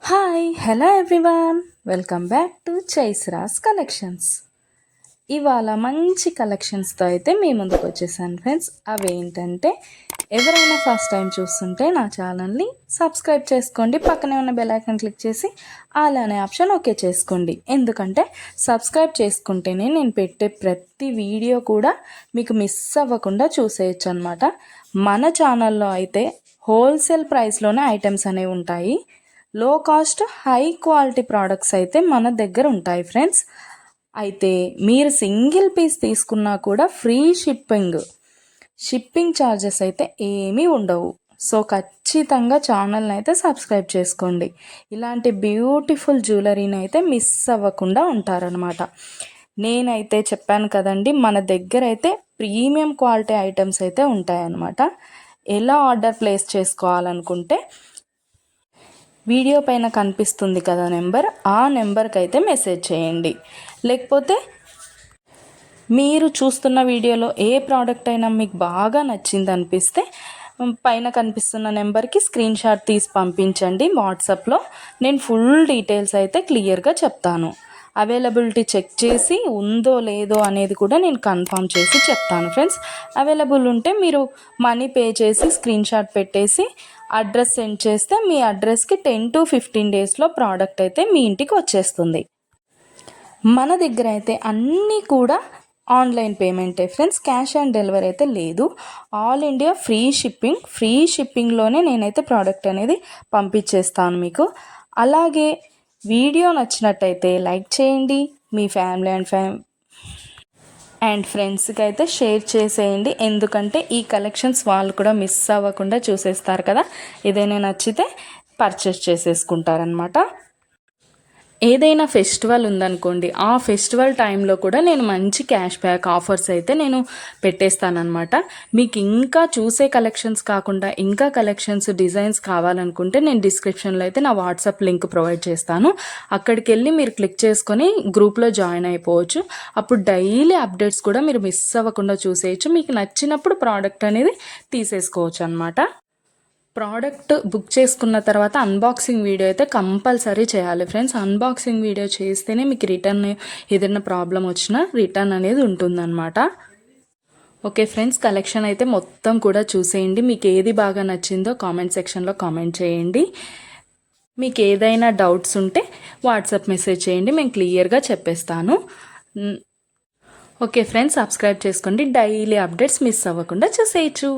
Hi hello everyone, welcome back to చైస్రాస్ collections. ఇవాళ మంచి కలెక్షన్స్తో అయితే మీ ముందుకు వచ్చేసాను ఫ్రెండ్స్. అవి ఏంటంటే, ఎవరైనా ఫస్ట్ టైం చూస్తుంటే నా ఛానల్ని సబ్స్క్రైబ్ చేసుకోండి, పక్కనే ఉన్న బెల్ ఐకాన్ క్లిక్ చేసి ఆల్ అనే ఆప్షన్ ఓకే చేసుకోండి. ఎందుకంటే సబ్స్క్రైబ్ చేసుకుంటేనే నేను పెట్టే ప్రతి వీడియో కూడా మీకు మిస్ అవ్వకుండా చూసేయచ్చు అనమాట. మన ఛానల్లో అయితే హోల్సేల్ ప్రైస్లోనే ఐటమ్స్ అనేవి ఉంటాయి. లో కాస్ట్ హై క్వాలిటీ ప్రోడక్ట్స్ అయితే మన దగ్గర ఉంటాయి ఫ్రెండ్స్. అయితే మీరు సింగిల్ పీస్ తీసుకున్నా కూడా ఫ్రీ షిప్పింగ్ ఛార్జెస్ అయితే ఏమీ ఉండవు. సో ఖచ్చితంగా ఛానల్ని అయితే సబ్స్క్రైబ్ చేసుకోండి. ఇలాంటి బ్యూటిఫుల్ జ్యువెలరీని అయితే మిస్ అవ్వకుండా ఉంటారనమాట. నేనైతే చెప్పాను కదండి, మన దగ్గర అయితే ప్రీమియం క్వాలిటీ ఐటమ్స్ అయితే ఉంటాయన్నమాట. ఎలా ఆర్డర్ ప్లేస్ చేసుకోవాలనుకుంటే వీడియో పైన కనిపిస్తుంది కదా నెంబర్, ఆ నెంబర్కి అయితే మెసేజ్ చేయండి. లేకపోతే మీరు చూస్తున్న వీడియోలో ఏ ప్రోడక్ట్ అయినా మీకు బాగా నచ్చింది అనిపిస్తే పైన కనిపిస్తున్న నెంబర్కి స్క్రీన్ షాట్ తీసి పంపించండి వాట్సాప్లో. నేను ఫుల్ డీటెయిల్స్ అయితే క్లియర్గా చెప్తాను. అవైలబిలిటీ చెక్ చేసి ఉందో లేదో అనేది కూడా నేను కన్ఫర్మ్ చేసి చెప్తాను ఫ్రెండ్స్. అవైలబుల్ ఉంటే మీరు మనీ పే చేసి స్క్రీన్ షాట్ పెట్టేసి అడ్రస్ సెండ్ చేస్తే మీ అడ్రస్కి 10 to 15 డేస్లో ప్రోడక్ట్ అయితే మీ ఇంటికి వచ్చేస్తుంది. మన దగ్గర అయితే అన్నీ కూడా ఆన్లైన్ పేమెంటే ఫ్రెండ్స్, క్యాష్ ఆన్ డెలివరీ అయితే లేదు. ఆల్ ఇండియా ఫ్రీ షిప్పింగ్లోనే నేనైతే ప్రోడక్ట్ అనేది పంపించేస్తాను మీకు. అలాగే వీడియో నచ్చినట్టయితే లైక్ చేయండి, మీ ఫ్యామిలీ అండ్ ఫ్రెండ్స్కి అయితే షేర్ చేసేయండి. ఎందుకంటే ఈ కలెక్షన్స్ వాళ్ళు కూడా మిస్ అవ్వకుండా చూసేస్తారు కదా, ఏదైనా నచ్చితే పర్చేస్ చేసేసుకుంటారనమాట. ఏదైనా ఫెస్టివల్ ఉందనుకోండి, ఆ ఫెస్టివల్ టైంలో కూడా నేను మంచి క్యాష్ బ్యాక్ ఆఫర్స్ అయితే నేను పెట్టేస్తానమాట. మీకు ఇంకా చూసే కలెక్షన్స్ కాకుండా ఇంకా కలెక్షన్స్ డిజైన్స్ కావాలనుకుంటే నేను డిస్క్రిప్షన్లో అయితే నా వాట్సాప్ లింక్ ప్రొవైడ్ చేస్తాను. అక్కడికి వెళ్ళి మీరు క్లిక్ చేసుకొని గ్రూప్లో జాయిన్ అయిపోవచ్చు. అప్పుడు డైలీ అప్డేట్స్ కూడా మీరు మిస్ అవ్వకుండా చూసేయచ్చు. మీకు నచ్చినప్పుడు ప్రోడక్ట్ అనేది తీసేసుకోవచ్చు అనమాట. ప్రోడక్ట్ బుక్ చేసుకున్న తర్వాత అన్బాక్సింగ్ వీడియో అయితే కంపల్సరీ చేయాలి ఫ్రెండ్స్. అన్బాక్సింగ్ వీడియో చేస్తేనే మీకు రిటర్న్ ఏదైనా ప్రాబ్లం వచ్చినా రిటర్న్ అనేది ఉంటుందన్నమాట. ఓకే ఫ్రెండ్స్, కలెక్షన్ అయితే మొత్తం కూడా చూసేయండి. మీకు ఏది బాగా నచ్చిందో కామెంట్ సెక్షన్లో కామెంట్ చేయండి. మీకు ఏదైనా డౌట్స్ ఉంటే వాట్సాప్ మెసేజ్ చేయండి, మేము క్లియర్గా చెప్పేస్తాను. ఓకే ఫ్రెండ్స్, సబ్స్క్రైబ్ చేసుకోండి, డైలీ అప్డేట్స్ మిస్ అవ్వకుండా చూసేయచ్చు.